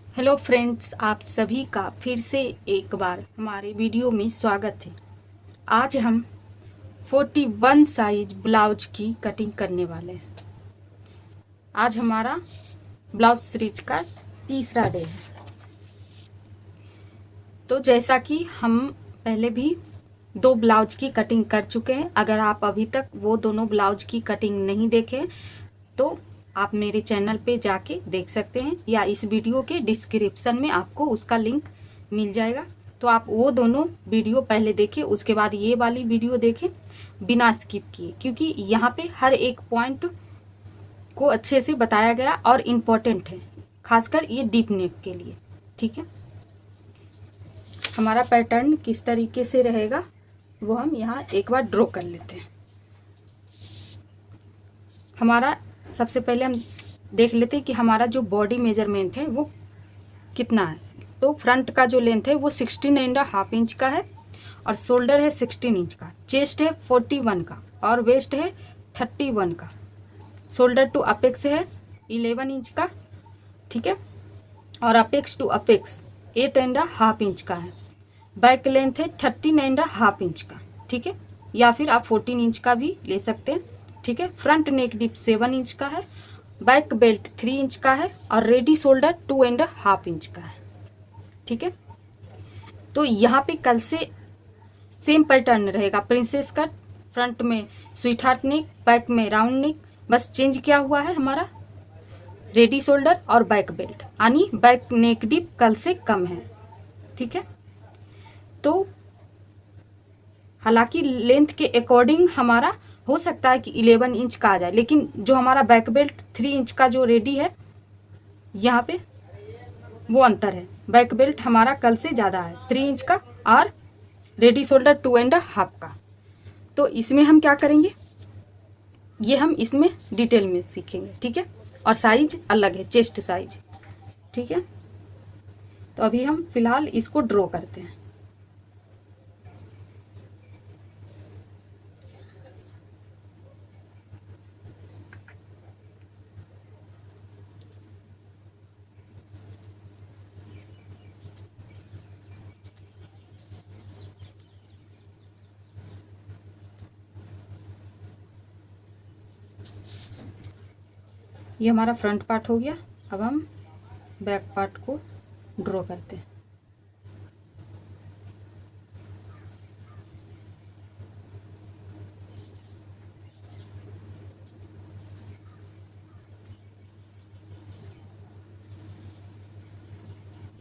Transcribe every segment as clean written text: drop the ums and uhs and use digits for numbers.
Hello friends, आप सभी का फिर से एक बार हमारे वीडियो में स्वागत है। आज हम 41 साइज ब्लाउज की कटिंग करने वाले हैं। आज हमारा ब्लाउज सीरीज का तीसरा डे है। तो जैसा कि हम पहले भी 2 ब्लाउज की कटिंग कर चुके हैं, अगर आप अभी तक वो दोनों ब्लाउज की कटिंग नहीं देखे तो आप मेरे चैनल पे जाके देख सकते हैं, या इस वीडियो के डिस्क्रिप्शन में आपको उसका लिंक मिल जाएगा। तो आप वो दोनों वीडियो पहले देखें, उसके बाद ये वाली वीडियो देखें बिना स्किप किए, क्योंकि यहाँ पे हर एक पॉइंट को अच्छे से बताया गया और इम्पोर्टेंट है, खासकर ये डीप नेक के लिए। ठीक है, हमारा पैटर्न किस तरीके से रहेगा वो हम यहाँ एक बार ड्रॉ कर लेते हैं। हमारा सबसे पहले हम देख लेते हैं कि हमारा जो बॉडी मेजरमेंट है वो कितना है। तो फ्रंट का जो लेंथ है वो 16.5 इंच का है और शोल्डर है 16 इंच का, चेस्ट है 41 का और वेस्ट है 31 का। शोल्डर टू अपेक्स है 11 इंच का, ठीक है, और अपेक्स टू अपेक्स 8.5 इंच का है। बैक लेंथ है 13.5 इंच का, ठीक है, या फिर आप 14 इंच का भी ले सकते हैं। ठीक है, फ्रंट नेक डिप 7 इंच का है, बैक बेल्ट 3 इंच का है और रेडी शोल्डर 2.5 इंच का है। ठीक है, तो यहाँ पे कल से सेम पैटर्न रहेगा। प्रिंसेस कट, फ्रंट में स्वीट हार्ट नेक, बैक में राउंड नेक, बस चेंज क्या हुआ है हमारा रेडी शोल्डर और बैक बेल्ट, यानी बैक नेक डिप कल से कम है। ठीक है, तो हालांकि लेंथ के अकॉर्डिंग हमारा हो सकता है कि 11 इंच का आ जाए, लेकिन जो हमारा बैक बेल्ट 3 इंच का जो रेडी है यहाँ पे वो अंतर है। बैक बेल्ट हमारा कल से ज़्यादा है 3 इंच का और रेडी शोल्डर 2.5 का। तो इसमें हम क्या करेंगे ये हम इसमें डिटेल में सीखेंगे। ठीक है, और साइज अलग है, चेस्ट साइज। ठीक है, तो अभी हम फिलहाल इसको ड्रॉ करते हैं। ये हमारा फ्रंट पार्ट हो गया। अब हम बैक पार्ट को ड्रॉ करते हैं।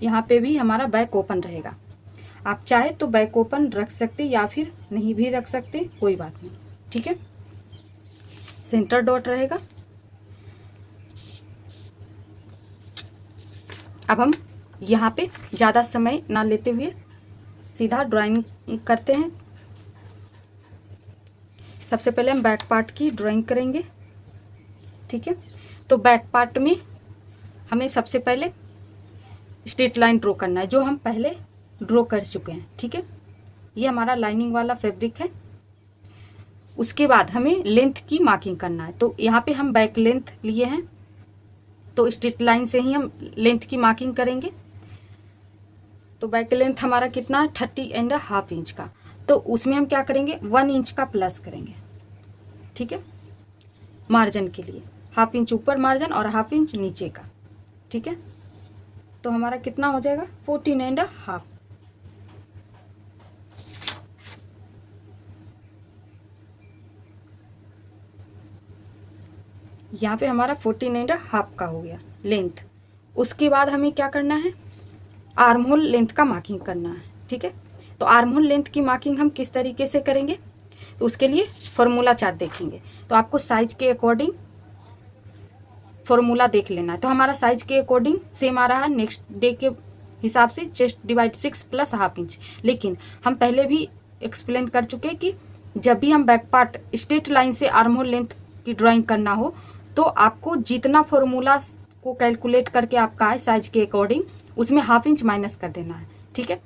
यहाँ पे भी हमारा बैक ओपन रहेगा। आप चाहे तो बैक ओपन रख सकते या फिर नहीं भी रख सकते, कोई बात नहीं। ठीक है, सेंटर डॉट रहेगा। अब हम यहाँ पे ज़्यादा समय ना लेते हुए सीधा ड्राइंग करते हैं। सबसे पहले हम बैक पार्ट की ड्राइंग करेंगे। ठीक है, तो बैक पार्ट में हमें सबसे पहले स्ट्रेट लाइन ड्रॉ करना है, जो हम पहले ड्रॉ कर चुके हैं। ठीक है, ये हमारा लाइनिंग वाला फैब्रिक है। उसके बाद हमें लेंथ की मार्किंग करना है। तो यहाँ पे हम बैक लेंथ लिए हैं, तो स्ट्रेट लाइन से ही हम लेंथ की मार्किंग करेंगे। तो बैक लेंथ हमारा कितना है 30.5 इंच का। तो उसमें हम क्या करेंगे 1 इंच का प्लस करेंगे। ठीक है, मार्जिन के लिए 1/2 इंच ऊपर मार्जिन और 1/2 इंच नीचे का। ठीक है, तो हमारा कितना हो जाएगा 14.5। यहाँ पे हमारा 14.5 का हो गया लेंथ। उसके बाद हमें क्या करना है आर्म होल लेंथ का मार्किंग करना है। ठीक है, तो आर्म होल लेंथ की मार्किंग हम किस तरीके से करेंगे, तो उसके लिए फॉर्मूला चार्ट देखेंगे। तो आपको साइज के अकॉर्डिंग फॉर्मूला देख लेना है। तो हमारा साइज के अकॉर्डिंग सेम आ रहा है नेक्स्ट डे के हिसाब से, चेस्ट डिवाइड 6 प्लस 1/2 इंच। लेकिन हम पहले भी एक्सप्लेन कर चुके कि जब भी हम बैक पार्ट स्ट्रेट लाइन से आर्म होल लेंथ की ड्राइंग करना हो तो आपको जितना फॉर्मूला को कैलकुलेट करके आपका है साइज के अकॉर्डिंग, उसमें 1/2 इंच माइनस कर देना है। ठीक है,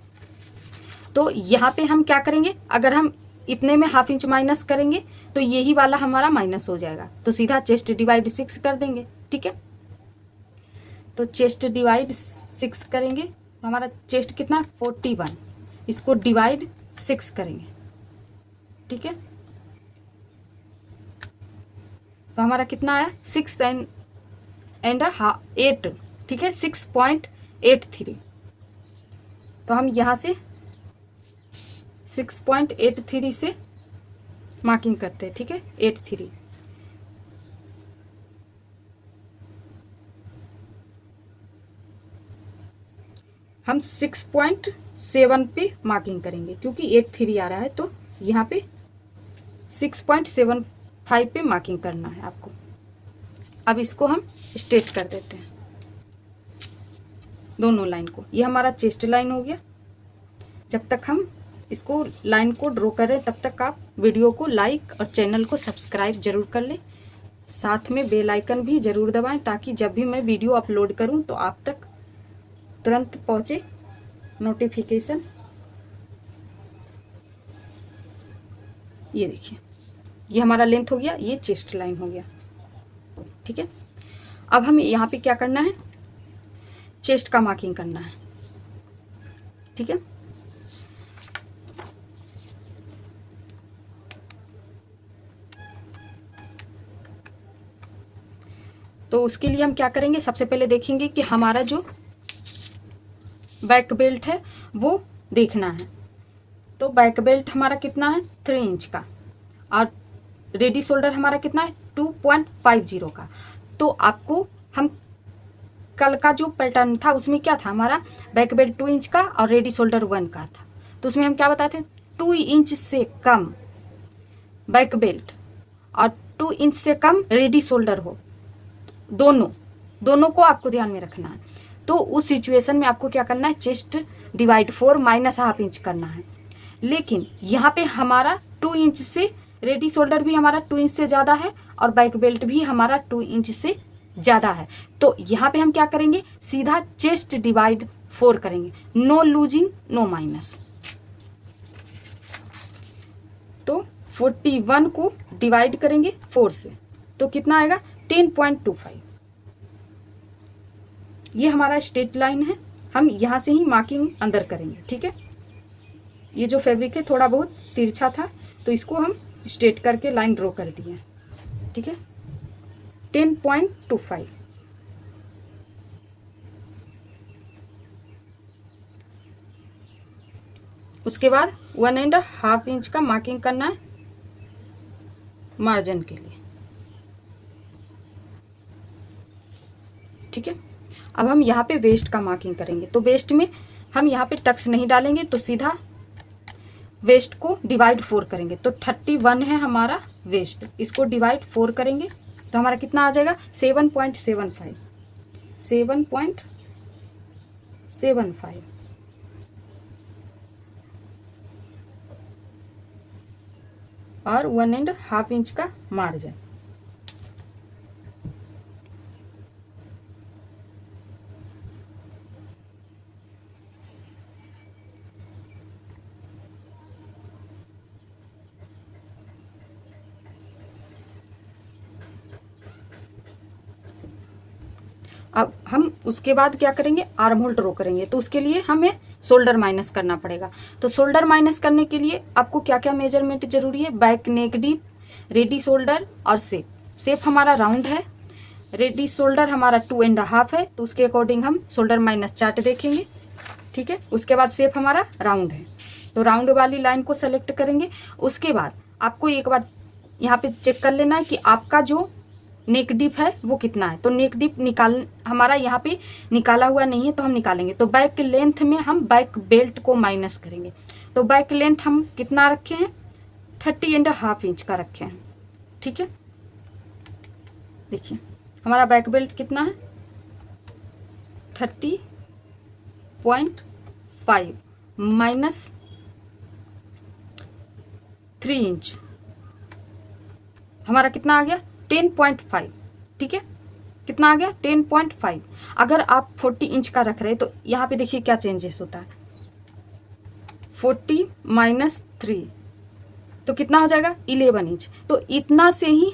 तो यहाँ पे हम क्या करेंगे, अगर हम इतने में 1/2 इंच माइनस करेंगे तो यही वाला हमारा माइनस हो जाएगा, तो सीधा चेस्ट डिवाइड 6 कर देंगे। ठीक है, तो चेस्ट डिवाइड 6 करेंगे तो हमारा चेस्ट कितना है 41, इसको डिवाइड 6 करेंगे, ठीक है, तो हमारा कितना आया 6 एंड 8, ठीक है, 6.83। तो हम यहाँ से 6.83 से मार्किंग करते हैं, ठीक है, 83। हम 6.7 पे मार्किंग करेंगे क्योंकि 83 आ रहा है, तो यहाँ पे 6.75 पे मार्किंग करना है आपको। अब इसको हम स्ट्रेट कर देते हैं दोनों लाइन को। ये हमारा चेस्ट लाइन हो गया। जब तक हम इसको लाइन को ड्रॉ कर रहे हैं तब तक आप वीडियो को लाइक और चैनल को सब्सक्राइब जरूर कर लें, साथ में बेल आइकन भी जरूर दबाएं ताकि जब भी मैं वीडियो अपलोड करूं तो आप तक तुरंत पहुंचे नोटिफिकेशन। ये देखिए, ये हमारा लेंथ हो गया, ये चेस्ट लाइन हो गया, ठीक है। अब हमें यहाँ पे क्या करना है, चेस्ट का मार्किंग करना है, ठीक है। तो उसके लिए हम क्या करेंगे, सबसे पहले देखेंगे कि हमारा जो बैक बेल्ट है वो देखना है। तो बैक बेल्ट हमारा कितना है 3 इंच का, और रेडी शोल्डर हमारा कितना है 2.50 का। तो आपको हम कल का जो पैटर्न था उसमें क्या था, हमारा बैक बेल्ट 2 इंच का और रेडी शोल्डर 1 का था। तो उसमें हम क्या बताए थे, 2 इंच से कम बैक बेल्ट और 2 इंच से कम रेडी शोल्डर हो, दोनों को आपको ध्यान में रखना है। तो उस सिचुएशन में आपको क्या करना है, chest divide 4 minus half inch करना है। लेकिन यहाँ पे हमारा 2 इंच से रेडी शोल्डर भी हमारा 2 इंच से ज़्यादा है और बैक बेल्ट भी हमारा 2 इंच से ज़्यादा है। तो यहाँ पे हम क्या करेंगे, सीधा चेस्ट डिवाइड 4 करेंगे, नो लूजिंग नो माइनस। तो 41 को डिवाइड करेंगे 4 से तो कितना आएगा 10.25। ये हमारा स्ट्रेट लाइन है, हम यहाँ से ही मार्किंग अंदर करेंगे, ठीक है। ये जो फैब्रिक है थोड़ा बहुत तिरछा था तो इसको हम स्ट्रेट करके लाइन ड्रॉ कर दिए, ठीक है, 10.25। उसके बाद 1.5 इंच का मार्किंग करना है मार्जिन के लिए, ठीक है। अब हम यहाँ पे वेस्ट का मार्किंग करेंगे। तो वेस्ट में हम यहाँ पे टक्स नहीं डालेंगे, तो सीधा वेस्ट को डिवाइड 4 करेंगे। तो 31 है हमारा वेस्ट, इसको डिवाइड 4 करेंगे तो हमारा कितना आ जाएगा 7.75, 7.75। और 1.5 इंच का मार्जिन। अब हम उसके बाद क्या करेंगे, आर्म होल ड्रॉ करेंगे। तो उसके लिए हमें शोल्डर माइनस करना पड़ेगा। तो शोल्डर माइनस करने के लिए आपको क्या क्या मेजरमेंट जरूरी है, back neck deep, ready shoulder और शेप। शेप हमारा राउंड है, रेडी शोल्डर हमारा 2.5 है, तो उसके अकॉर्डिंग हम शोल्डर माइनस चार्ट देखेंगे, ठीक है। उसके बाद शेप हमारा राउंड है, तो राउंड वाली लाइन को सेलेक्ट करेंगे। उसके बाद आपको एक बार यहाँ पे चेक कर लेना है कि आपका जो नेक डीप है वो कितना है। तो नेक डीप निकाल हमारा यहाँ पे निकाला हुआ नहीं है तो हम निकालेंगे। तो बैक लेंथ में हम बैक बेल्ट को माइनस करेंगे। तो बैक लेंथ हम कितना रखे हैं 30.5 इंच का रखे हैं, ठीक है। देखिए हमारा बैक बेल्ट कितना है 30.5 माइनस 3 इंच, हमारा कितना आ गया 10.5, ठीक है। कितना आ गया 10.5। अगर आप 40 इंच का रख रहे हैं तो यहाँ पे देखिए क्या चेंजेस होता है, 40 माइनस 3 तो कितना हो जाएगा 11 इंच। तो इतना से ही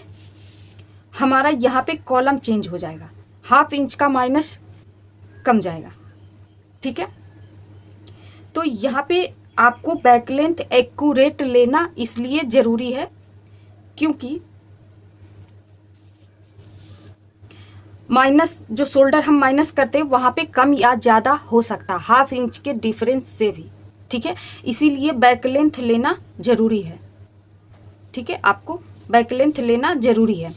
हमारा यहाँ पे कॉलम चेंज हो जाएगा, हाफ इंच का माइनस कम जाएगा, ठीक है। तो यहाँ पे आपको बैक लेंथ एक्यूरेट लेना इसलिए जरूरी है क्योंकि माइनस जो शोल्डर हम माइनस करते हैं वहां पे कम या ज्यादा हो सकता है 1/2 इंच के डिफरेंस से भी, ठीक है। इसीलिए बैक लेंथ लेना जरूरी है, ठीक है। आपको बैक लेंथ लेना जरूरी है।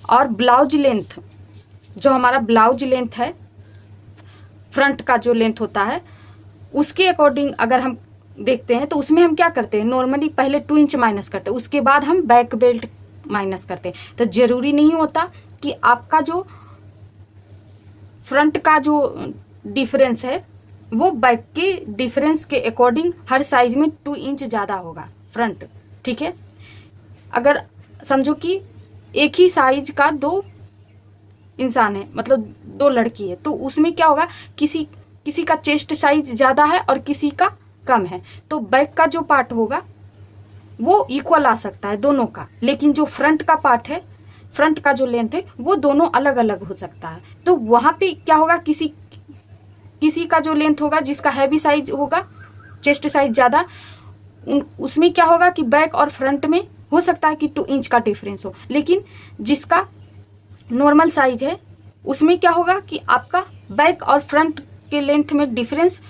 और ब्लाउज लेंथ, जो हमारा ब्लाउज लेंथ है, फ्रंट का जो लेंथ होता है उसके अकॉर्डिंग अगर हम देखते हैं तो उसमें हम क्या करते हैं, नॉर्मली पहले 2 इंच माइनस करते हैं, उसके बाद हम बैक बेल्ट माइनस करते हैं। तो जरूरी नहीं होता कि आपका जो फ्रंट का जो डिफरेंस है वो बैक के डिफरेंस के अकॉर्डिंग हर साइज में 2 इंच ज्यादा होगा फ्रंट, ठीक है। अगर समझो कि एक ही साइज का 2 इंसान है, मतलब 2 लड़की है, तो उसमें क्या होगा, किसी का चेस्ट साइज ज्यादा है और किसी का कम है, तो बैक का जो पार्ट होगा वो इक्वल आ सकता है दोनों का, लेकिन जो फ्रंट का पार्ट है, फ्रंट का जो लेंथ है वो दोनों अलग अलग हो सकता है। तो वहां पे क्या होगा, किसी का जो लेंथ होगा जिसका हैवी साइज होगा, चेस्ट साइज ज्यादा, उसमें क्या होगा कि बैक और फ्रंट में हो सकता है कि 2 इंच का डिफरेंस हो, लेकिन जिसका नॉर्मल साइज है उसमें क्या होगा कि आपका बैक और फ्रंट के लेंथ में डिफरेंस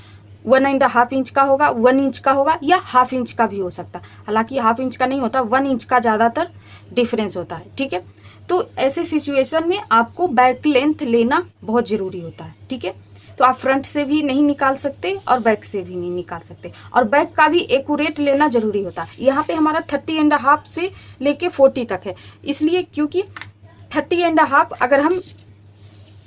1.5 इंच का होगा, 1 इंच का होगा, या 1/2 इंच का भी हो सकता है। हालांकि 1/2 इंच का नहीं होता, 1 इंच का ज्यादातर डिफरेंस होता है, ठीक है। तो ऐसे सिचुएशन में आपको बैक लेंथ लेना बहुत जरूरी होता है, ठीक है। तो आप फ्रंट से भी नहीं निकाल सकते और बैक से भी नहीं निकाल सकते, और बैक का भी एक्यूरेट लेना जरूरी होता है। यहाँ पे हमारा 30.5 से लेके 40 तक है, इसलिए क्योंकि 30.5 अगर हम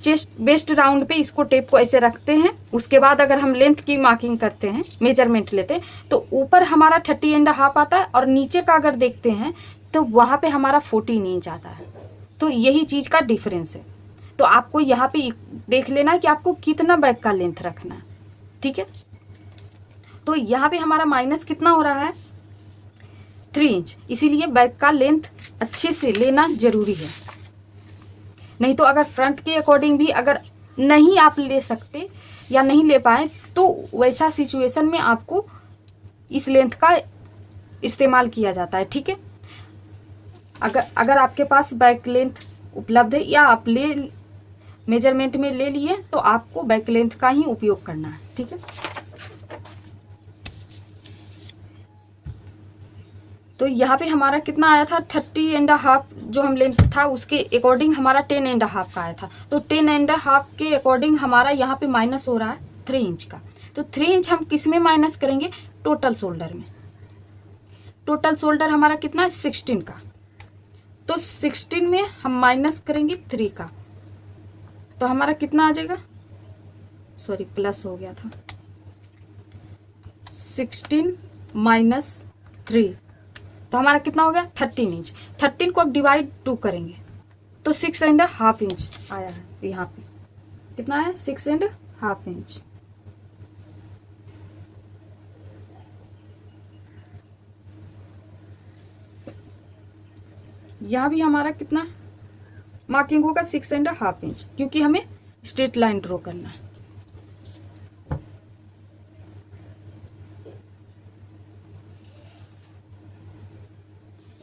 चेस्ट वेस्ट राउंड पे इसको टेप को ऐसे रखते हैं, उसके बाद अगर हम लेंथ की मार्किंग करते हैं, मेजरमेंट लेते हैं, तो ऊपर हमारा 30.5 आता है और नीचे का अगर देखते हैं तो वहां पे हमारा 14 इंच आता है। तो यही चीज का डिफरेंस है। तो आपको यहाँ पे देख लेना है कि आपको कितना बैक का लेंथ रखना है, ठीक है। तो यहाँ पे हमारा माइनस कितना हो रहा है, 3 इंच, इसीलिए बैक का लेंथ अच्छे से लेना जरूरी है। नहीं तो अगर फ्रंट के अकॉर्डिंग भी अगर नहीं आप ले सकते या नहीं ले पाए तो वैसा सिचुएशन में आपको इस लेंथ का इस्तेमाल किया जाता है, ठीक है। अगर आपके पास बैक लेंथ उपलब्ध है या आप मेजरमेंट में ले लिए तो आपको बैक लेंथ का ही उपयोग करना है, ठीक है। तो यहाँ पे हमारा कितना आया था, 30.5 जो हम लेंथ था उसके अकॉर्डिंग हमारा 10.5 का आया था। तो 10.5 के अकॉर्डिंग हमारा यहाँ पे माइनस हो रहा है 3 इंच का। तो 3 इंच हम किस में माइनस करेंगे, टोटल शोल्डर में। टोटल शोल्डर हमारा कितना है, 16 का। तो 16 में हम माइनस करेंगे 3 का, तो हमारा कितना आ जाएगा, सॉरी प्लस हो गया था, 16 माइनस 3, तो हमारा कितना हो गया 13 इंच। 13 को अब डिवाइड 2 करेंगे तो 6.5 इंच आया है। यहाँ पे कितना है, 6.5 इंच। यहाँ भी हमारा कितना मार्किंग होगा, 6.5 इंच, क्योंकि हमें स्ट्रेट लाइन ड्रॉ करना है।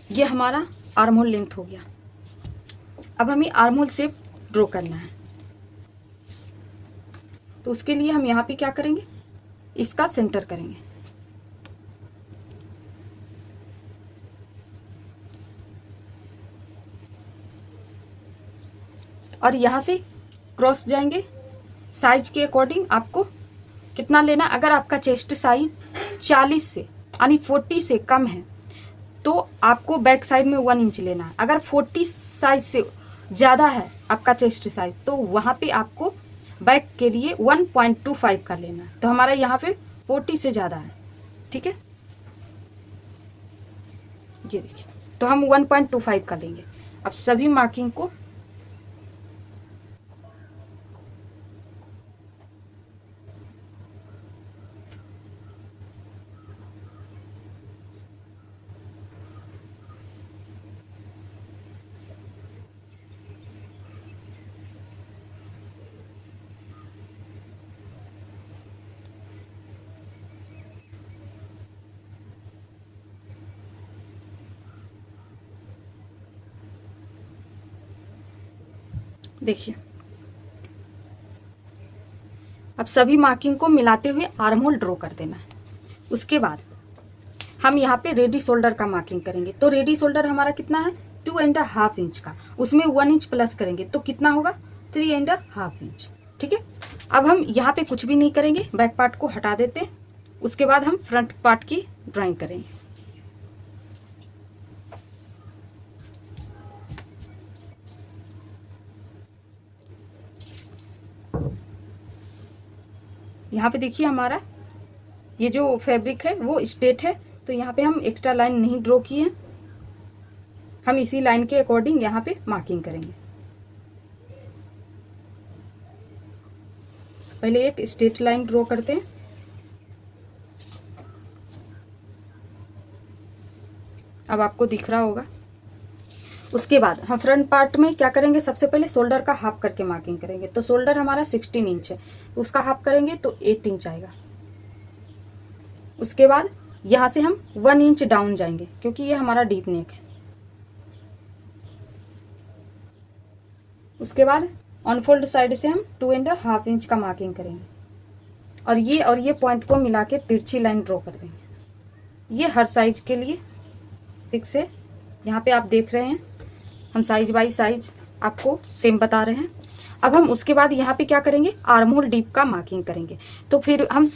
ये हमारा आर्म होल लेंथ हो गया। अब हमें आर्म होल शेप ड्रॉ करना है, तो उसके लिए हम यहाँ पे क्या करेंगे, इसका सेंटर करेंगे। और यहाँ से क्रॉस जाएंगे। साइज के अकॉर्डिंग आपको कितना लेना, अगर आपका चेस्ट साइज 40 से यानी 40 से कम है तो आपको बैक साइड में 1 इंच लेना है। अगर 40 साइज से ज्यादा है आपका चेस्ट साइज तो वहां पे आपको बैक के लिए 1.25 का लेना है। तो हमारा यहाँ पे 40 से ज्यादा है, ठीक है। ये देखिए, तो हम 1.25 का लेंगे। अब सभी मार्किंग को देखिए अब सभी मार्किंग को मिलाते हुए आर्म होल ड्रॉ कर देना है। उसके बाद हम यहाँ पे रेडी शोल्डर का मार्किंग करेंगे। तो रेडी शोल्डर हमारा कितना है 2.5 इंच का, उसमें 1 इंच प्लस करेंगे तो कितना होगा 3.5 इंच। ठीक है, अब हम यहाँ पे कुछ भी नहीं करेंगे, बैक पार्ट को हटा देते हैं। उसके बाद हम फ्रंट पार्ट की ड्राइंग करेंगे। यहाँ पे देखिए हमारा ये जो फैब्रिक है वो स्ट्रेट है, तो यहाँ पे हम एक्स्ट्रा लाइन नहीं ड्रॉ किए हैं, हम इसी लाइन के अकॉर्डिंग यहाँ पे मार्किंग करेंगे। पहले एक स्ट्रेट लाइन ड्रॉ करते हैं। अब आपको दिख रहा होगा। उसके बाद हम फ्रंट पार्ट में क्या करेंगे, सबसे पहले शोल्डर का हाफ करके मार्किंग करेंगे। तो शोल्डर हमारा 16 इंच है, उसका हाफ करेंगे तो 8 इंच आएगा। उसके बाद यहाँ से हम 1 इंच डाउन जाएंगे क्योंकि ये हमारा डीप नेक है। उसके बाद ऑन फोल्ड साइड से हम 2.5 इंच का मार्किंग करेंगे और ये पॉइंट को मिला के तिरछी लाइन ड्रॉ कर देंगे। ये हर साइज के लिए फिक्स है। यहाँ पे आप देख रहे हैं हम साइज बाई साइज आपको सेम बता रहे हैं। अब हम उसके बाद यहाँ पे क्या करेंगे, आर्म होल डीप का मार्किंग करेंगे। तो फिर हम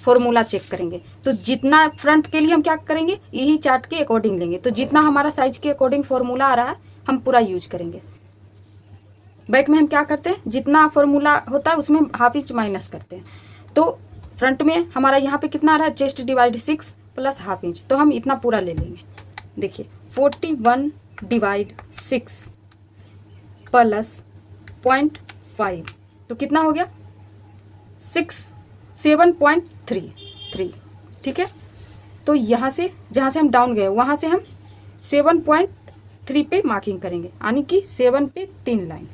फॉर्मूला चेक करेंगे। तो जितना फ्रंट के लिए हम क्या करेंगे, यही चार्ट के अकॉर्डिंग लेंगे। तो जितना हमारा साइज के अकॉर्डिंग फॉर्मूला आ रहा है हम पूरा यूज करेंगे। बैक में हम क्या करते हैं, जितना फॉर्मूला होता है उसमें हाफ इंच माइनस करते हैं। तो फ्रंट में हमारा यहाँ पे कितना आ रहा है, chest divide 6 plus half inch, तो हम इतना पूरा ले लेंगे। देखिए 41 डिवाइड 6 प्लस 0.5 तो कितना हो गया 7.33। ठीक है, तो यहाँ से जहाँ से हम डाउन गए वहाँ से हम 7.3 पे मार्किंग करेंगे, यानी कि 7 पे 3 लाइन।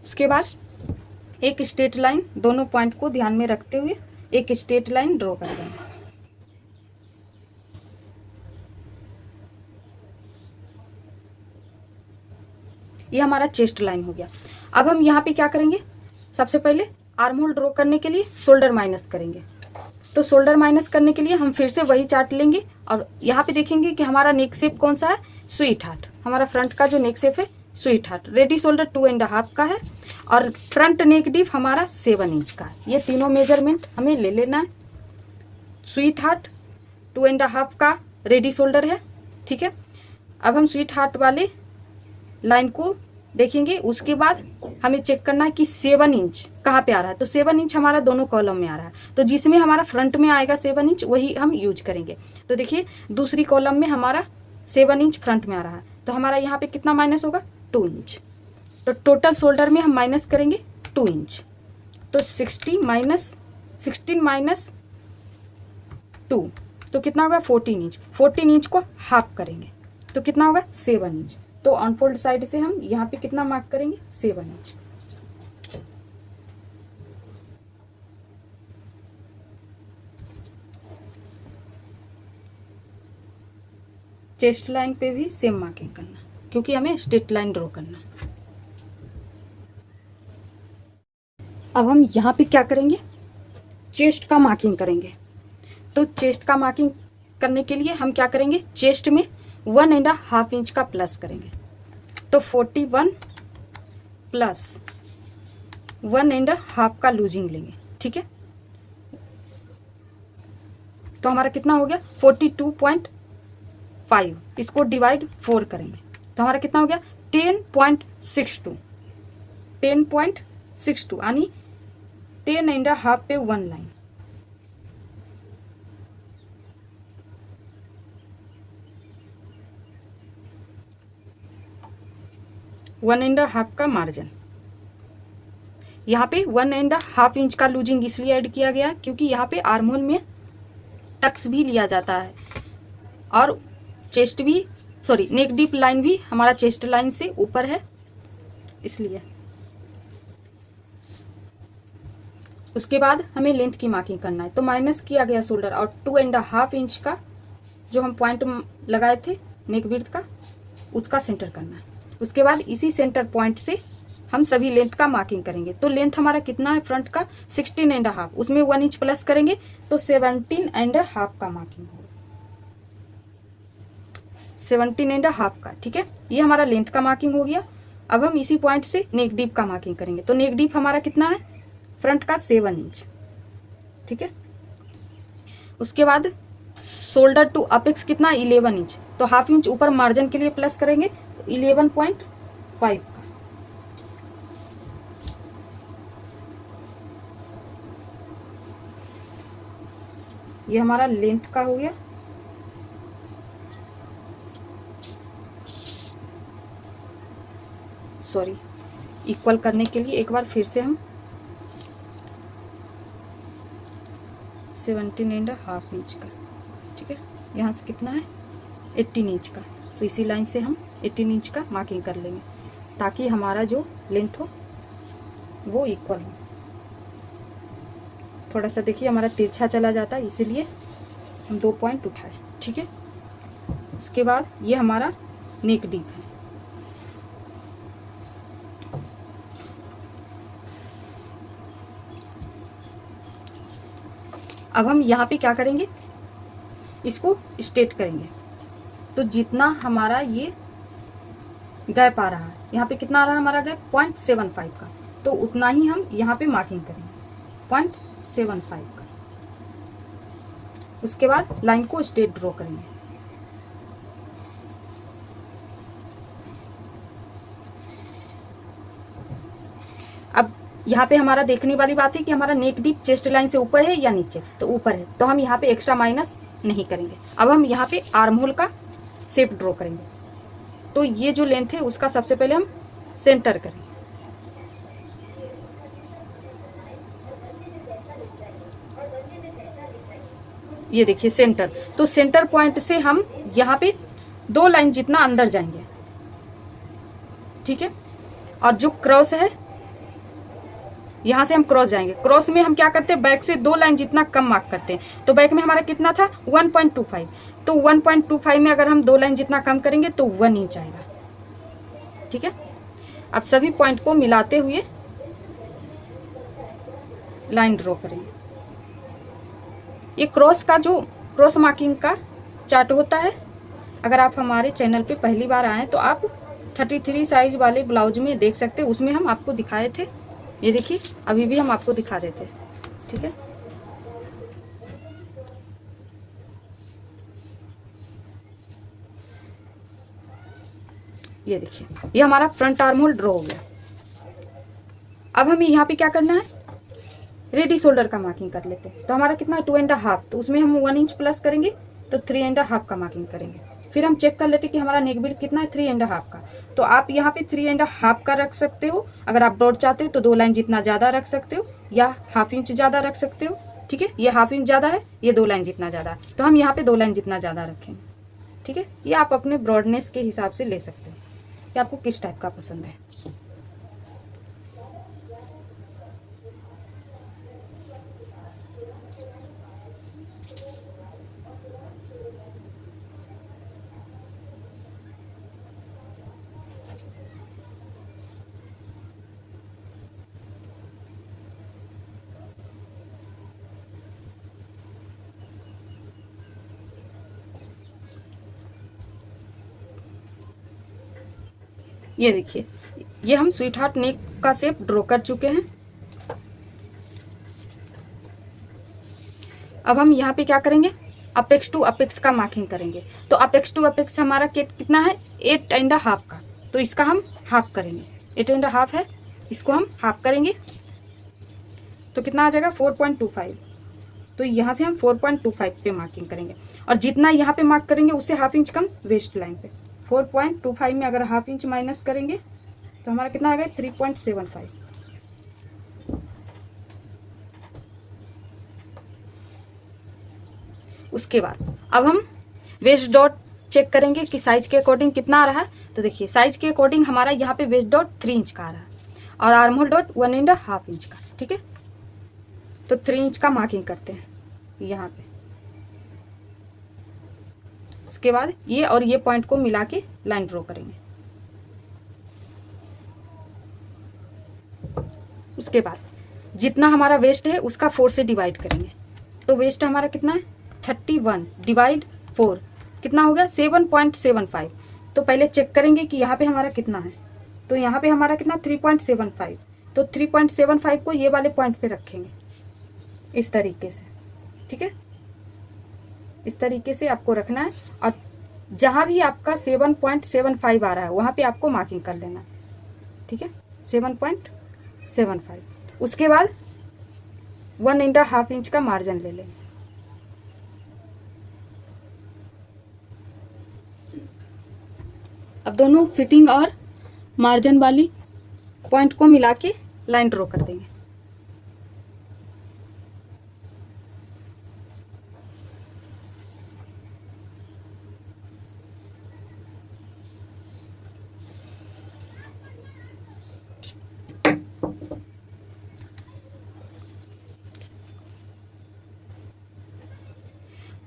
उसके बाद एक स्ट्रेट लाइन दोनों पॉइंट को ध्यान में रखते हुए एक स्ट्रेट लाइन ड्रॉ कर देंगे। ये हमारा चेस्ट लाइन हो गया। अब हम यहाँ पे क्या करेंगे, सबसे पहले आर्म होल ड्रॉ करने के लिए शोल्डर माइनस करेंगे। तो शोल्डर माइनस करने के लिए हम फिर से वही चार्ट लेंगे और यहाँ पे देखेंगे कि हमारा नेक शेप कौन सा है, स्वीट हार्ट। हमारा फ्रंट का जो नेक शेप है स्वीट हार्ट। रेडी शोल्डर 2.5 का है और फ्रंट नेक डीप हमारा 7 इंच का है। ये तीनों मेजरमेंट हमें ले लेना है। स्वीट हार्ट 2.5 का रेडी शोल्डर है। ठीक है, अब हम स्वीट हार्ट वाले लाइन को देखेंगे। उसके बाद हमें चेक करना है कि 7 इंच कहाँ पे आ रहा है। तो 7 इंच हमारा दोनों कॉलम में आ रहा है, तो जिसमें हमारा फ्रंट में आएगा 7 इंच वही हम यूज करेंगे। तो देखिए दूसरी कॉलम में हमारा 7 इंच फ्रंट में आ रहा है, तो हमारा यहाँ पे कितना माइनस होगा 2 इंच। तो टोटल शोल्डर में हम माइनस करेंगे 2 इंच। तो 16 माइनस 2 तो कितना होगा 14 इंच। 14 इंच को हाफ करेंगे तो कितना होगा 7 इंच। तो अनफोल्ड साइड से हम यहाँ पे कितना मार्क करेंगे 7 इंच। चेस्ट लाइन पे भी सेम मार्किंग करना क्योंकि हमें स्ट्रेट लाइन ड्रॉ करना। अब हम यहाँ पे क्या करेंगे, चेस्ट का मार्किंग करेंगे। तो चेस्ट का मार्किंग करने के लिए हम क्या करेंगे, चेस्ट में 1.5 इंच का प्लस करेंगे। तो 41 प्लस 1.5 का लूजिंग लेंगे। ठीक है, तो हमारा कितना हो गया 42.5। इसको डिवाइड 4 करेंगे तो हमारा कितना हो गया 10.62 यानी 10.5 पे 1 लाइन। वन एंड हाफ का मार्जिन। यहाँ पे 1.5 इंच का लूजिंग इसलिए ऐड किया गया क्योंकि यहाँ पे आर्म होल में टक्स भी लिया जाता है और चेस्ट भी नेक डीप लाइन भी हमारा चेस्ट लाइन से ऊपर है इसलिए। उसके बाद हमें लेंथ की मार्किंग करना है। तो माइनस किया गया शोल्डर और 2.5 इंच का जो हम पॉइंट लगाए थे नेक विड्थ का, उसका सेंटर करना है। उसके बाद इसी सेंटर पॉइंट से हम सभी लेंथ का मार्किंग करेंगे। तो लेंथ हमारा कितना है फ्रंट का 16.5, उसमें 1 इंच प्लस करेंगे तो 17.5 का मार्किंग होगा, 17.5 का। ठीक है, ये हमारा लेंथ का मार्किंग हो गया। अब हम इसी पॉइंट से नेक डीप का मार्किंग करेंगे। तो नेक डीप हमारा कितना है फ्रंट का 7 इंच। ठीक है, उसके बाद शोल्डर टू अपेक्स कितना 11 इंच, तो हाफ इंच ऊपर मार्जिन के लिए प्लस करेंगे तो 11.5 का। ये हमारा लेंथ का हो गया। सॉरी, इक्वल करने के लिए एक बार फिर से हम 17.5 इंच का। ठीक है, यहाँ से कितना है 18 इंच का, तो इसी लाइन से हम 18 इंच का मार्किंग कर लेंगे ताकि हमारा जो लेंथ हो वो इक्वल हो। थोड़ा सा देखिए हमारा तिरछा चला जाता है, इसीलिए हम 2 पॉइंट उठाए। ठीक है, उसके बाद ये हमारा नेक डीप है। अब हम यहाँ पे क्या करेंगे, इसको स्ट्रेट करेंगे। तो जितना हमारा ये गैप आ रहा है, यहाँ पे कितना आ रहा है हमारा गैप 0.75 का, तो उतना ही हम यहाँ पे मार्किंग करेंगे 0.75 का। उसके बाद लाइन को स्ट्रेट ड्रॉ करेंगे। अब यहाँ पे हमारा देखने वाली बात है कि हमारा नेक डीप चेस्ट लाइन से ऊपर है या नीचे, तो ऊपर है, तो हम यहाँ पे एक्स्ट्रा माइनस नहीं करेंगे। अब हम यहाँ पे आर्म होल का शेप ड्रॉ करेंगे। तो ये जो लेंथ है उसका सबसे पहले हम सेंटर करेंगे। ये देखिए सेंटर, तो सेंटर पॉइंट से हम यहाँ पे 2 लाइन जितना अंदर जाएंगे। ठीक है, और जो क्रॉस है यहाँ से हम क्रॉस जाएंगे। क्रॉस में हम क्या करते हैं, बैक से 2 लाइन जितना कम मार्क करते हैं। तो बैक में हमारा कितना था 1.25, तो 1.25 में अगर हम 2 लाइन जितना कम करेंगे तो 1 इंच आएगा। ठीक है, अब सभी पॉइंट को मिलाते हुए लाइन ड्रॉ करेंगे। ये क्रॉस का जो क्रॉस मार्किंग का चार्ट होता है, अगर आप हमारे चैनल पे पहली बार आए तो आप 33 साइज वाले ब्लाउज में देख सकते हैं, उसमें हम आपको दिखाए थे। ये देखिए अभी भी हम आपको दिखा देते हैं। ठीक है, ये देखिए ये हमारा फ्रंट आर्म होल ड्रॉ हो गया। अब हमें यहाँ पे क्या करना है, रेडी शोल्डर का मार्किंग कर लेते हैं। तो हमारा कितना है 2.5, तो उसमें हम 1 इंच प्लस करेंगे तो 3.5 का मार्किंग करेंगे। फिर हम चेक कर लेते हैं कि हमारा नेक विड्थ कितना है 3.5 का। तो आप यहाँ पे 3.5 का रख सकते हो। अगर आप ब्रॉड चाहते हो तो 2 लाइन जितना ज़्यादा रख सकते हो, या हाफ इंच ज़्यादा रख सकते हो। ठीक है, ये हाफ इंच ज़्यादा है, ये 2 लाइन जितना ज़्यादा है, तो हम यहाँ पे 2 लाइन जितना ज़्यादा रखेंगे। ठीक है, ये आप अपने ब्रॉडनेस के हिसाब से ले सकते हो कि आपको किस टाइप का पसंद है। ये देखिए ये हम स्वीट हार्ट नेक का शेप ड्रॉ कर चुके हैं। अब हम यहाँ पे क्या करेंगे, अपेक्स टू अपेक्स का मार्किंग करेंगे। तो अपेक्स टू अपेक्स हमारा कितना है 8.5 का, तो इसका हम हाफ करेंगे। 8.5 है, इसको हम हाफ करेंगे तो कितना आ जाएगा 4.25। तो यहाँ से हम 4.25 पे मार्किंग करेंगे, और जितना यहाँ पे मार्क करेंगे उससे हाफ इंच कम वेस्ट लाइन पे। 4.25 में अगर हाफ इंच माइनस करेंगे तो हमारा कितना आ गया 3.75। उसके बाद अब हम वेस्ट डॉट चेक करेंगे कि साइज के अकॉर्डिंग कितना आ रहा है। तो देखिए साइज के अकॉर्डिंग हमारा यहाँ पे वेस्ट डॉट 3 इंच का आ रहा है और आर्म होल डॉट 1.5 इंच का। ठीक है, तो 3 इंच का मार्किंग करते हैं यहाँ पे। उसके बाद ये और ये पॉइंट को मिला के लाइन ड्रॉ करेंगे। उसके बाद जितना हमारा वेस्ट है उसका 4 से डिवाइड करेंगे। तो वेस्ट हमारा कितना है 31 डिवाइड 4 कितना हो गया 7.75। तो पहले चेक करेंगे कि यहाँ पे हमारा कितना है। तो यहाँ पे हमारा कितना 3.75। तो 3.75 को ये वाले पॉइंट पे रखेंगे इस तरीके से, ठीक है। इस तरीके से आपको रखना है और जहाँ भी आपका 7.75 आ रहा है वहाँ पे आपको मार्किंग कर लेना है, ठीक है। 7.75। उसके बाद 1.5 इंच का मार्जिन ले लेंगे। अब दोनों फिटिंग और मार्जिन वाली पॉइंट को मिला के लाइन ड्रॉ कर देंगे।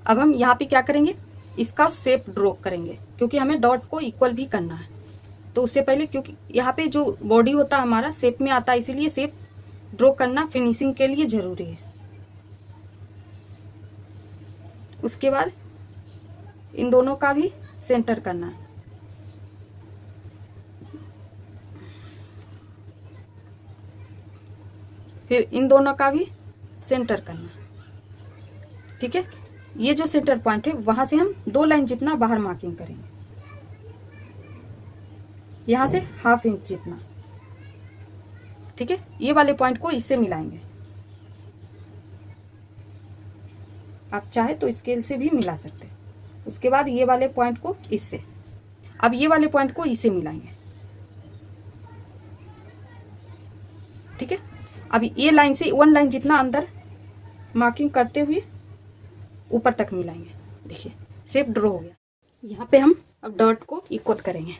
अब हम यहाँ पे क्या करेंगे इसका शेप ड्रॉ करेंगे क्योंकि हमें डॉट को इक्वल भी करना है। तो उससे पहले क्योंकि यहाँ पे जो बॉडी होता है हमारा शेप में आता है इसीलिए शेप ड्रॉ करना फिनिशिंग के लिए जरूरी है। उसके बाद इन दोनों का भी सेंटर करना है। फिर इन दोनों का भी सेंटर करना है, ठीक है। ये जो सेंटर पॉइंट है वहां से हम 2 लाइन जितना बाहर मार्किंग करेंगे, यहां से 1/2 इंच जितना, ठीक है। ये वाले पॉइंट को इससे मिलाएंगे। आप चाहे तो स्केल से भी मिला सकते हैं। उसके बाद ये वाले पॉइंट को इससे, अब ये वाले पॉइंट को इससे मिलाएंगे, ठीक है। अब ये लाइन से 1 लाइन जितना अंदर मार्किंग करते हुए ऊपर तक मिलाएंगे। देखिए शेप ड्रॉ हो गया। यहाँ पे हम अब डॉट को इक्वल करेंगे।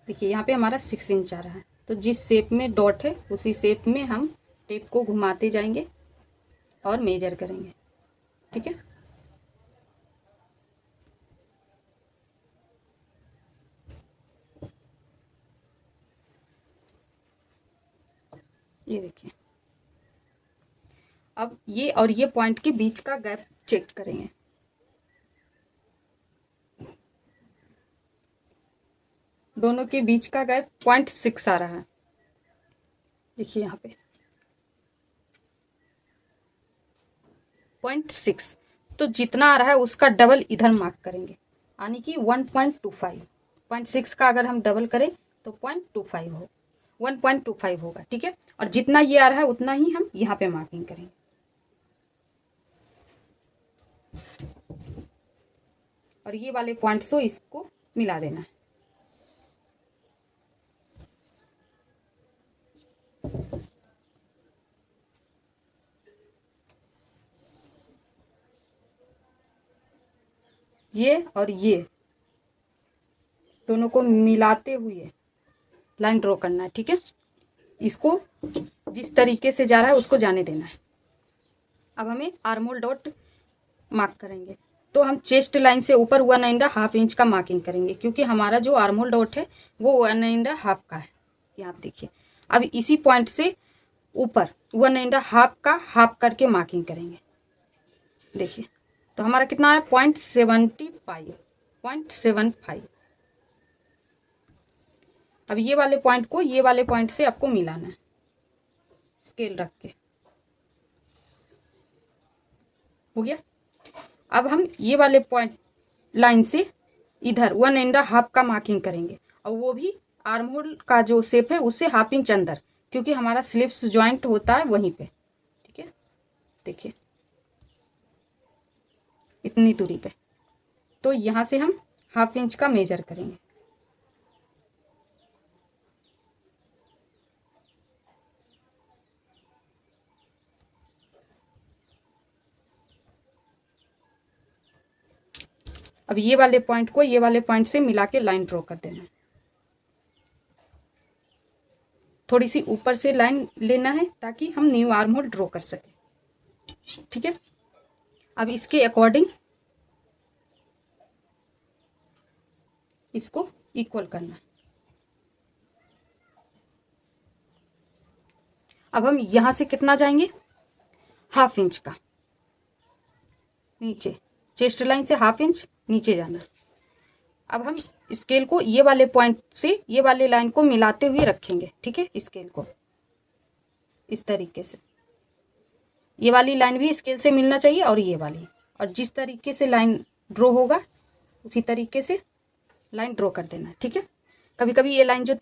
देखिए यहाँ पे हमारा 6 इंच आ रहा है। तो जिस शेप में डॉट है उसी शेप में हम टेप को घुमाते जाएंगे और मेजर करेंगे, ठीक है। ये देखिए अब ये और ये पॉइंट के बीच का गैप चेक करेंगे। दोनों के बीच का गैप 0.6 आ रहा है। देखिए यहाँ पे 0.6। तो जितना आ रहा है उसका डबल इधर मार्क करेंगे, यानी कि 1.25। 0.6 का अगर हम डबल करें तो 0.25 हो 1.25 होगा, ठीक है। और जितना ये आ रहा है उतना ही हम यहाँ पे मार्किंग करेंगे। और ये वाले पॉइंट से इसको मिला देना है। ये और ये दोनों को मिलाते हुए लाइन ड्रॉ करना है, ठीक है। इसको जिस तरीके से जा रहा है उसको जाने देना है। अब हमें आर्महोल डॉट मार्क करेंगे। तो हम चेस्ट लाइन से ऊपर 1.5 इंच का मार्किंग करेंगे क्योंकि हमारा जो आर्महोल डॉट है वो 1.5 का है। यहाँ देखिए अब इसी पॉइंट से ऊपर 1.5 का हाफ करके मार्किंग करेंगे। देखिए तो हमारा कितना है 0.75। अब ये वाले पॉइंट को ये वाले पॉइंट से आपको मिलाना है स्केल रख के। हो गया। अब हम ये वाले पॉइंट लाइन से इधर 1.5 का मार्किंग करेंगे और वो भी आर्महोल का जो शेप है उससे 1/2 इंच अंदर, क्योंकि हमारा स्लिप्स जॉइंट होता है वहीं पे, ठीक है। देखिए इतनी दूरी पे। तो यहाँ से हम 1/2 इंच का मेजर करेंगे। अब ये वाले पॉइंट को ये वाले पॉइंट से मिला के लाइन ड्रॉ कर देना है। थोड़ी सी ऊपर से लाइन लेना है ताकि हम न्यू आर्म होल ड्रॉ कर सके, ठीक है। अब इसके अकॉर्डिंग इसको इक्वल करना है। अब हम यहाँ से कितना जाएंगे, 1/2 इंच का नीचे, चेस्ट लाइन से 1/2 इंच नीचे जाना। अब हम स्केल को ये वाले पॉइंट से ये वाले लाइन को मिलाते हुए रखेंगे, ठीक है। स्केल को इस तरीके से, ये वाली लाइन भी स्केल से मिलना चाहिए और ये वाली, और जिस तरीके से लाइन ड्रॉ होगा उसी तरीके से लाइन ड्रॉ कर देना, ठीक है। कभी कभी ये लाइन जो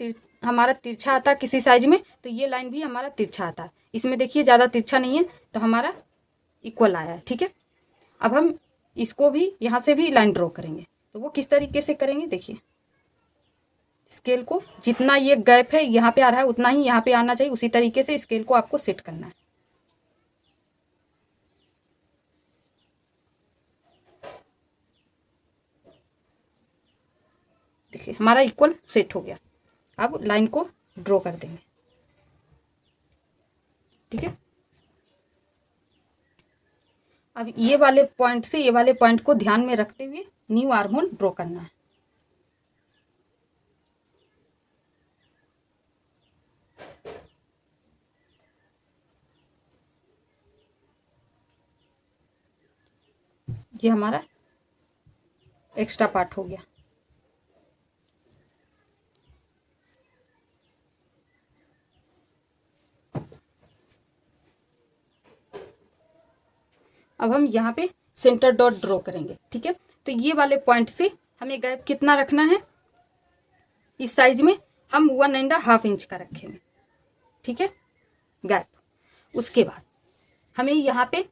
हमारा तिरछा आता है किसी साइज में, तो ये लाइन भी हमारा तिरछा आता है। इसमें देखिए ज़्यादा तिरछा नहीं है, तो हमारा इक्वल आया है, ठीक है। अब हम इसको भी यहाँ से भी लाइन ड्रॉ करेंगे, तो वो किस तरीके से करेंगे देखिए। स्केल को जितना ये गैप है यहाँ पे आ रहा है उतना ही यहाँ पे आना चाहिए, उसी तरीके से स्केल को आपको सेट करना है। देखिए हमारा इक्वल सेट हो गया। अब लाइन को ड्रॉ कर देंगे, ठीक है। अब ये वाले पॉइंट से ये वाले पॉइंट को ध्यान में रखते हुए न्यू आर्म होल ड्रॉ करना है। ये हमारा एक्स्ट्रा पार्ट हो गया। अब हम यहाँ पे सेंटर डॉट ड्रॉ करेंगे, ठीक है। तो ये वाले पॉइंट से हमें गैप कितना रखना है, इस साइज में हम 1.5 इंच का रखेंगे, ठीक है, गैप। उसके बाद हमें यहाँ पे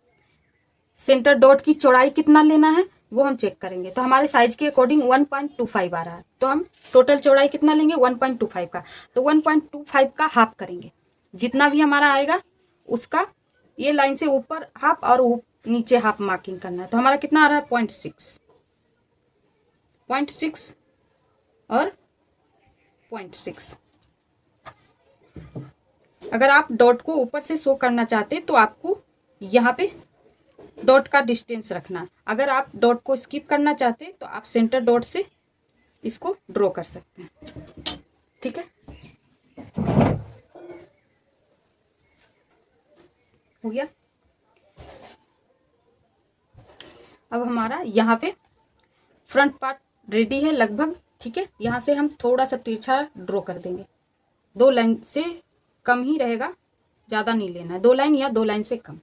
सेंटर डॉट की चौड़ाई कितना लेना है वो हम चेक करेंगे। तो हमारे साइज के अकॉर्डिंग 1.25 आ रहा है, तो हम टोटल चौड़ाई कितना लेंगे 1.25 का, तो 1.25 का हाफ करेंगे। जितना भी हमारा आएगा उसका ये लाइन से ऊपर हाफ और नीचे हाफ मार्किंग करना है। तो हमारा कितना आ रहा है 0.6 और 0.6। अगर आप डॉट को ऊपर से शो करना चाहते तो आपको यहाँ पे डॉट का डिस्टेंस रखना है। अगर आप डॉट को स्किप करना चाहते तो आप सेंटर डॉट से इसको ड्रॉ कर सकते हैं, ठीक है। हो गया। अब हमारा यहाँ पे फ्रंट पार्ट रेडी है लगभग, ठीक है। यहाँ से हम थोड़ा सा तिरछा ड्रॉ कर देंगे, 2 लाइन से कम ही रहेगा, ज़्यादा नहीं लेना है, 2 लाइन या 2 लाइन से कम।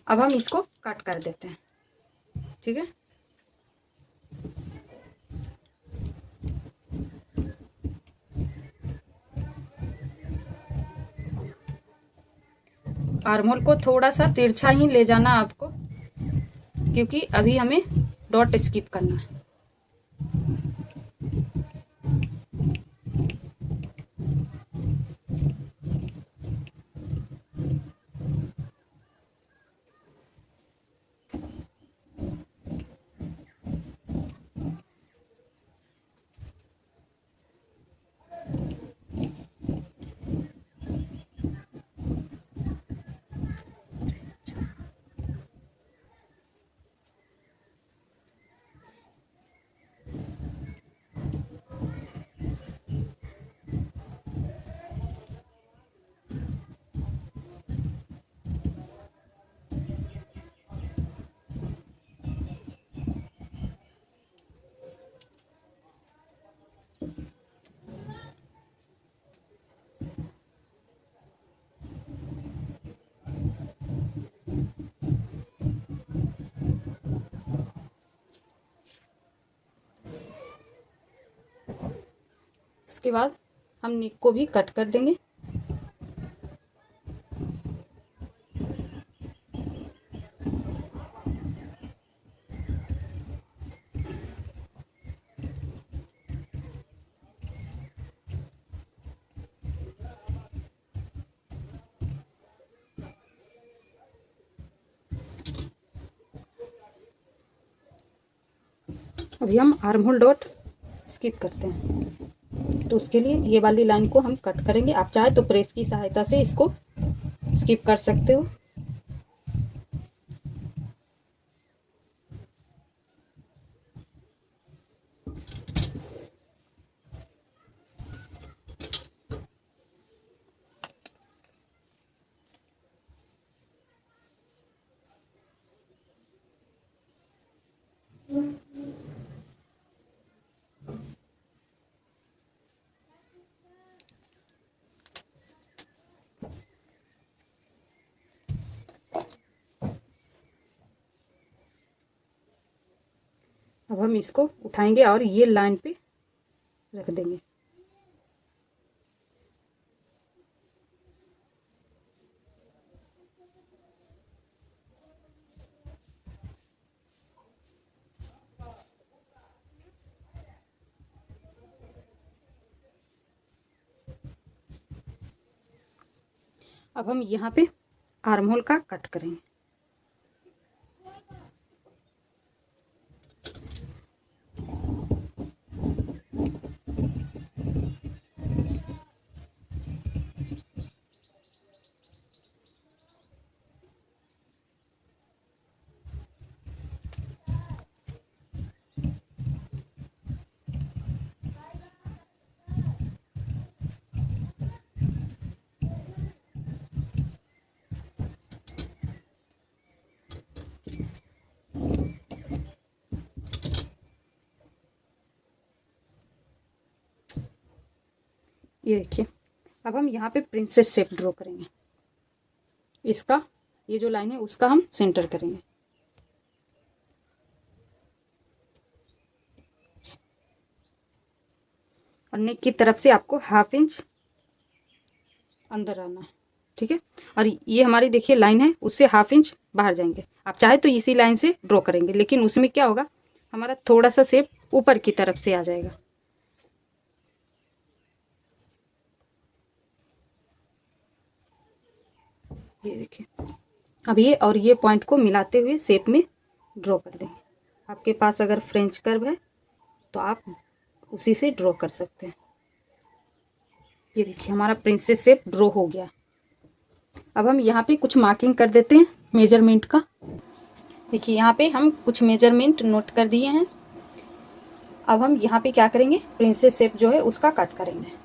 अब हम इसको कट कर देते हैं, ठीक है। आर्म होल को थोड़ा सा तिरछा ही ले जाना आपको, क्योंकि अभी हमें डॉट स्किप करना है। उसके बाद हम नेक को भी कट कर देंगे। अभी हम आर्म होल डॉट स्किप करते हैं, तो उसके लिए ये वाली लाइन को हम कट करेंगे। आप चाहे तो प्रेस की सहायता से इसको स्किप कर सकते हो। अब हम इसको उठाएंगे और ये लाइन पे रख देंगे। अब हम यहाँ पे आर्म होल का कट करेंगे। ये देखिए, अब हम यहाँ पे प्रिंसेस शेप ड्रॉ करेंगे। इसका ये जो लाइन है उसका हम सेंटर करेंगे। और नेक की तरफ से आपको 1/2 इंच अंदर आना है, ठीक है। और ये हमारी देखिए लाइन है, उससे 1/2 इंच बाहर जाएंगे। आप चाहे तो इसी लाइन से ड्रॉ करेंगे, लेकिन उसमें क्या होगा, हमारा थोड़ा सा शेप ऊपर की तरफ से आ जाएगा। ये देखिए, अब ये और ये पॉइंट को मिलाते हुए शेप में ड्रॉ कर देंगे। आपके पास अगर फ्रेंच कर्व है तो आप उसी से ड्रॉ कर सकते हैं। ये देखिए, हमारा प्रिंसेस शेप ड्रॉ हो गया। अब हम यहाँ पे कुछ मार्किंग कर देते हैं मेजरमेंट का। देखिए, यहाँ पे हम कुछ मेजरमेंट नोट कर दिए हैं। अब हम यहाँ पे क्या करेंगे, प्रिंसेस शेप जो है उसका कट करेंगे।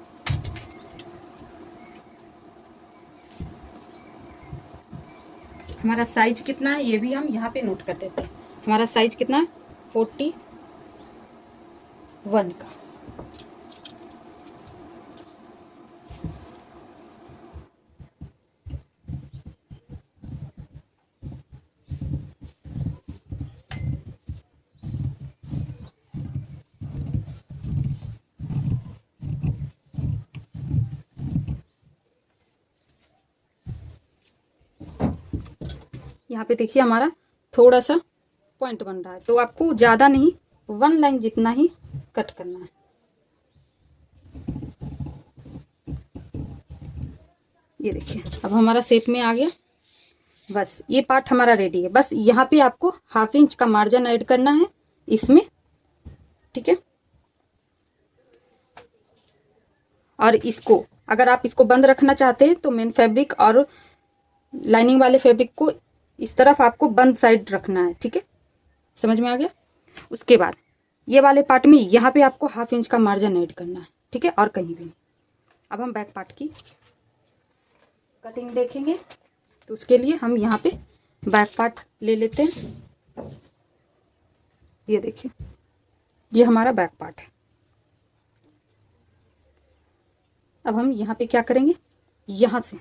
हमारा साइज कितना है ये भी हम यहाँ पे नोट कर देते हैं। हमारा साइज कितना है, 41 का। यहाँ पे देखिए हमारा थोड़ा सा पॉइंट बन रहा है, तो आपको ज़्यादा नहीं, 1 लाइन जितना ही कट करना है। ये देखिए, अब हमारा शेप में आ गया। बस ये पार्ट हमारा रेडी है। बस यहाँ पे आपको 1/2 इंच का मार्जिन ऐड करना है इसमें, ठीक है। और इसको अगर आप इसको बंद रखना चाहते हैं तो मेन फैब्रिक और लाइनिंग वाले फैब्रिक को इस तरफ आपको बंद साइड रखना है, ठीक है। समझ में आ गया। उसके बाद ये वाले पार्ट में यहाँ पे आपको 1/2 इंच का मार्जिन ऐड करना है, ठीक है, और कहीं भी नहीं। अब हम बैक पार्ट की कटिंग देखेंगे, तो उसके लिए हम यहाँ पे बैक पार्ट ले लेते हैं। ये देखिए, ये हमारा बैक पार्ट है। अब हम यहाँ पे क्या करेंगे, यहाँ से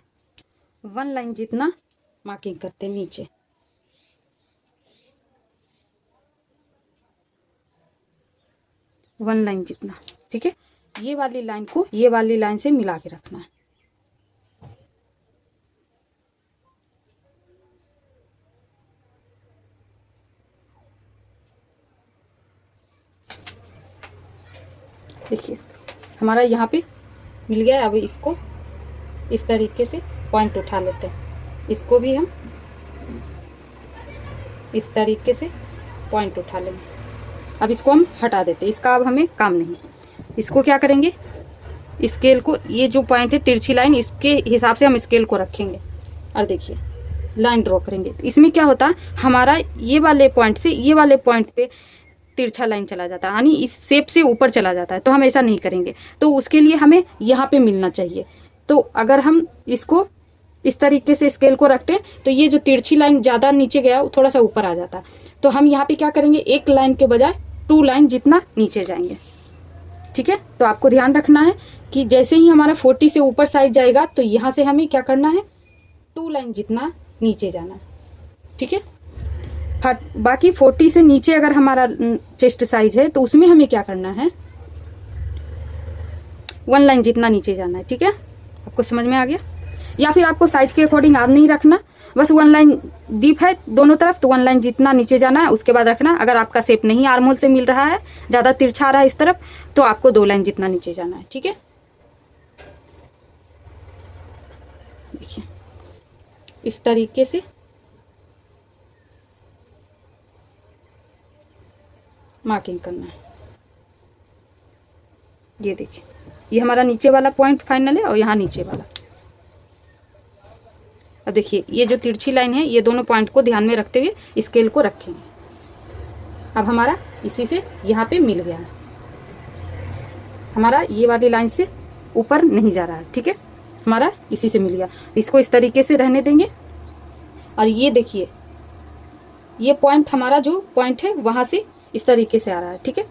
1 लाइन जितना मार्किंग करते हैं नीचे। वन लाइन जितना, ठीक है। ये वाली लाइन को ये वाली लाइन से मिला के रखना है। देखिए, हमारा यहाँ पे मिल गया। अब इसको इस तरीके से पॉइंट उठा लेते हैं। इसको भी हम इस तरीके से पॉइंट उठा लेंगे। अब इसको हम हटा देते हैं, इसका अब हमें काम नहीं। इसको क्या करेंगे, स्केल को, ये जो पॉइंट है तिरछी लाइन, इसके हिसाब से हम स्केल को रखेंगे और देखिए लाइन ड्रॉ करेंगे। तो इसमें क्या होता है, हमारा ये वाले पॉइंट से ये वाले पॉइंट पे तिरछा लाइन चला जाता है, यानी इस शेप से ऊपर चला जाता है। तो हम ऐसा नहीं करेंगे, तो उसके लिए हमें यहाँ पे मिलना चाहिए। तो अगर हम इसको इस तरीके से स्केल को रखते हैं तो ये जो तिरछी लाइन ज़्यादा नीचे गया वो थोड़ा सा ऊपर आ जाता है। तो हम यहाँ पे क्या करेंगे, 1 लाइन के बजाय 2 लाइन जितना नीचे जाएंगे, ठीक है। तो आपको ध्यान रखना है कि जैसे ही हमारा 40 से ऊपर साइज जाएगा तो यहाँ से हमें क्या करना है, 2 लाइन जितना नीचे जाना है, ठीक है। बाकी 40 से नीचे अगर हमारा चेस्ट साइज है तो उसमें हमें क्या करना है, 1 लाइन जितना नीचे जाना है। ठीक है, आपको समझ में आ गया? या फिर आपको साइज के अकॉर्डिंग आप नहीं रखना, बस 1 लाइन डीप है दोनों तरफ तो 1 लाइन जितना नीचे जाना है उसके बाद रखना। अगर आपका शेप नहीं आर्म होल से मिल रहा है, ज़्यादा तिरछा आ रहा है इस तरफ, तो आपको 2 लाइन जितना नीचे जाना है। ठीक है, देखिए इस तरीके से मार्किंग करना है। ये देखिए, ये हमारा नीचे वाला पॉइंट फाइनल है और यहाँ नीचे वाला। अब देखिए ये जो तिरछी लाइन है, ये दोनों पॉइंट को ध्यान में रखते हुए स्केल को रखेंगे। अब हमारा इसी से यहाँ पे मिल गया है, हमारा ये वाली लाइन से ऊपर नहीं जा रहा है। ठीक है, हमारा इसी से मिल गया। इसको इस तरीके से रहने देंगे। और ये देखिए ये पॉइंट, हमारा जो पॉइंट है वहां से इस तरीके से आ रहा है। ठीक है,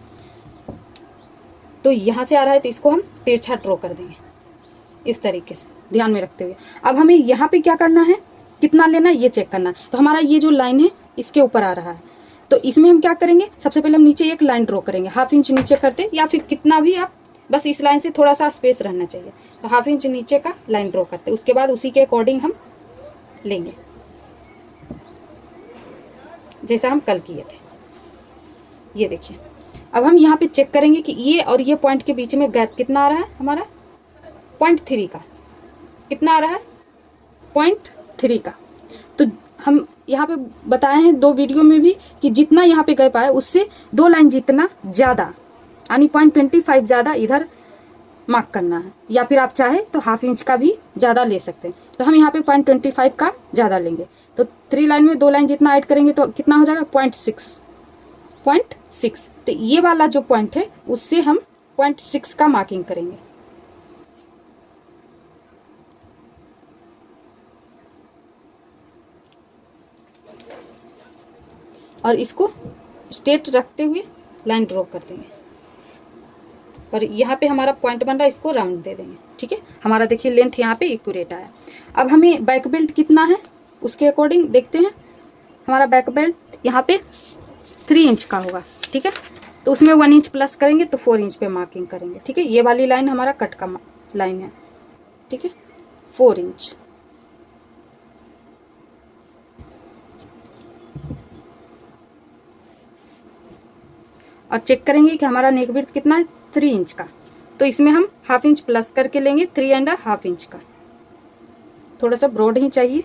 तो यहाँ से आ रहा है तो इसको हम तिरछा ड्रॉ कर देंगे इस तरीके से ध्यान में रखते हुए। अब हमें यहाँ पे क्या करना है, कितना लेना है ये चेक करना है। तो हमारा ये जो लाइन है इसके ऊपर आ रहा है, तो इसमें हम क्या करेंगे, सबसे पहले हम नीचे एक लाइन ड्रॉ करेंगे, 1/2 इंच नीचे करते, या फिर कितना भी आप, बस इस लाइन से थोड़ा सा स्पेस रहना चाहिए, तो 1/2 इंच नीचे का लाइन ड्रॉ करते। उसके बाद उसी के अकॉर्डिंग हम लेंगे जैसा हम कल किए थे। ये देखिए, अब हम यहाँ पे चेक करेंगे कि ये और ये पॉइंट के बीच में गैप कितना आ रहा है, हमारा 0.3 का। कितना आ रहा है, 0.3 का। तो हम यहाँ पे बताए हैं 2 वीडियो में भी कि जितना यहाँ पे गैप आया उससे 2 लाइन जितना ज़्यादा, यानी 0.25 ज़्यादा इधर मार्क करना है, या फिर आप चाहे तो 1/2 इंच का भी ज़्यादा ले सकते हैं। तो हम यहाँ पे 0.25 का ज़्यादा लेंगे, तो 3 लाइन में 2 लाइन जितना ऐड करेंगे तो कितना हो जाएगा, 0.6। तो ये वाला जो पॉइंट है उससे हम 0.6 का मार्किंग करेंगे। और इसको स्ट्रेट रखते हुए लाइन ड्रॉ कर देंगे, और यहाँ पे हमारा पॉइंट बन रहा है, इसको राउंड दे देंगे। ठीक है, हमारा देखिए लेंथ यहाँ पे एक्यूरेट आया। अब हमें बैक बेल्ट कितना है उसके अकॉर्डिंग देखते हैं। हमारा बैक बेल्ट यहाँ पे 3 इंच का होगा। ठीक है, तो उसमें 1 इंच प्लस करेंगे तो 4 इंच पे मार्किंग करेंगे। ठीक है, ये वाली लाइन हमारा कट का लाइन है। ठीक है, 4 इंच। और चेक करेंगे कि हमारा नेक विड्थ कितना है, 3 इंच का, तो इसमें हम 1/2 इंच प्लस करके लेंगे, 3.5 इंच का। थोड़ा सा ब्रॉड ही चाहिए।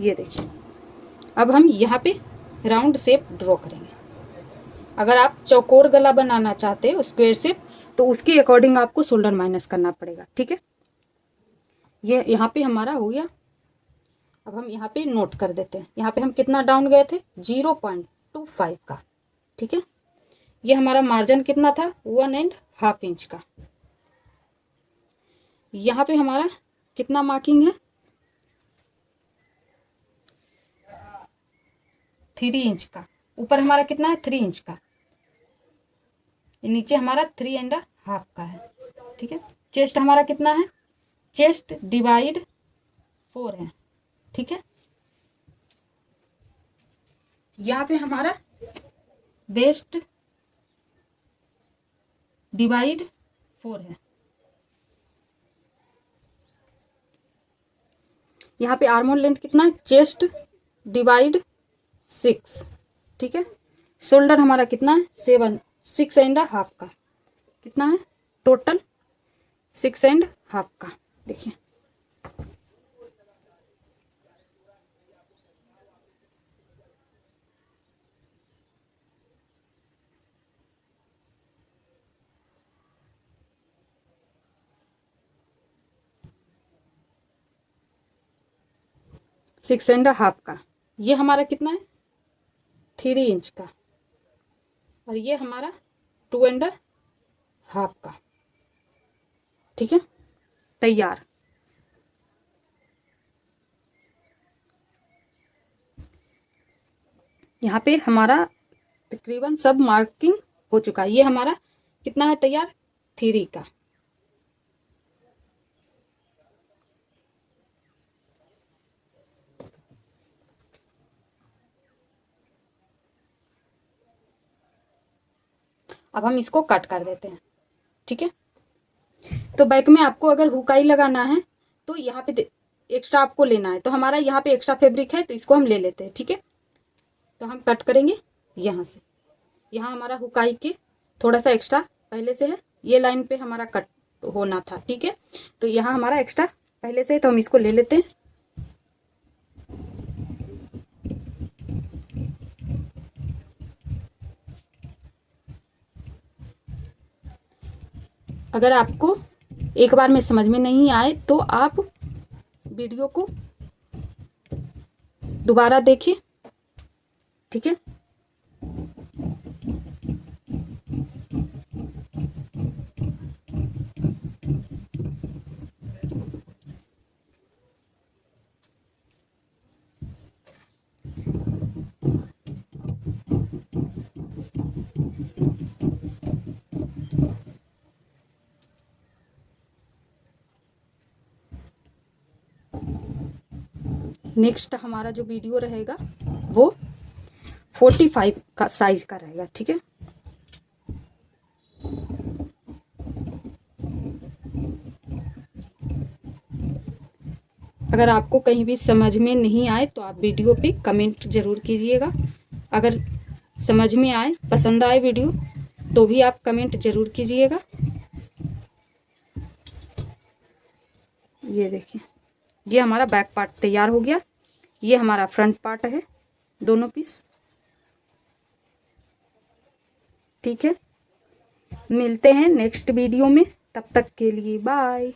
ये देखिए, अब हम यहाँ पे राउंड शेप ड्रॉ करेंगे। अगर आप चौकोर गला बनाना चाहते हो, स्क्वायर शेप, तो उसके अकॉर्डिंग आपको शोल्डर माइनस करना पड़ेगा। ठीक है, ये यहाँ पे हमारा हो गया। अब हम यहाँ पे नोट कर देते हैं, यहाँ पे हम कितना डाउन गए थे, 0.25 का। ठीक है, ये हमारा मार्जिन कितना था, 1.5 इंच का। यहाँ पे हमारा कितना मार्किंग है, 3 इंच का। ऊपर हमारा कितना है, 3 इंच का। नीचे हमारा 3.5 का है। ठीक है, चेस्ट हमारा कितना है, चेस्ट डिवाइड 4 है। ठीक है, यहाँ पे हमारा वेस्ट डिवाइड 4 है। यहाँ पे आर्म होल लेंथ कितना है, चेस्ट डिवाइड 6। ठीक है, शोल्डर हमारा कितना है, 6.5 का। कितना है टोटल, 6.5 का। देखिए सिक्स एंड हाफ का। ये हमारा कितना है, 3 इंच का। और ये हमारा 2.5 का। ठीक है, तैयार। यहाँ पे हमारा तकरीबन सब मार्किंग हो चुका है। ये हमारा कितना है तैयार, 3 का। अब हम इसको कट कर देते हैं। ठीक है, तो बैक में आपको अगर हुकाई लगाना है तो यहाँ पे एक्स्ट्रा आपको लेना है, तो हमारा यहाँ पे एक्स्ट्रा फैब्रिक है तो इसको हम ले लेते हैं। ठीक है, तो हम कट करेंगे यहाँ से, यहाँ हमारा हुकाई के थोड़ा सा एक्स्ट्रा पहले से है, ये लाइन पे हमारा कट होना था। ठीक है, तो यहाँ हमारा एक्स्ट्रा पहले से है तो हम इसको ले लेते हैं। अगर आपको एक बार में समझ में नहीं आए तो आप वीडियो को दोबारा देखिए। ठीक है, नेक्स्ट हमारा जो वीडियो रहेगा वो 45 का साइज का रहेगा। ठीक है, अगर आपको कहीं भी समझ में नहीं आए तो आप वीडियो पे कमेंट ज़रूर कीजिएगा। अगर समझ में आए, पसंद आए वीडियो, तो भी आप कमेंट ज़रूर कीजिएगा। ये देखिए, ये हमारा बैक पार्ट तैयार हो गया, ये हमारा फ्रंट पार्ट है, दोनों पीस। ठीक है, मिलते हैं नेक्स्ट वीडियो में, तब तक के लिए बाय।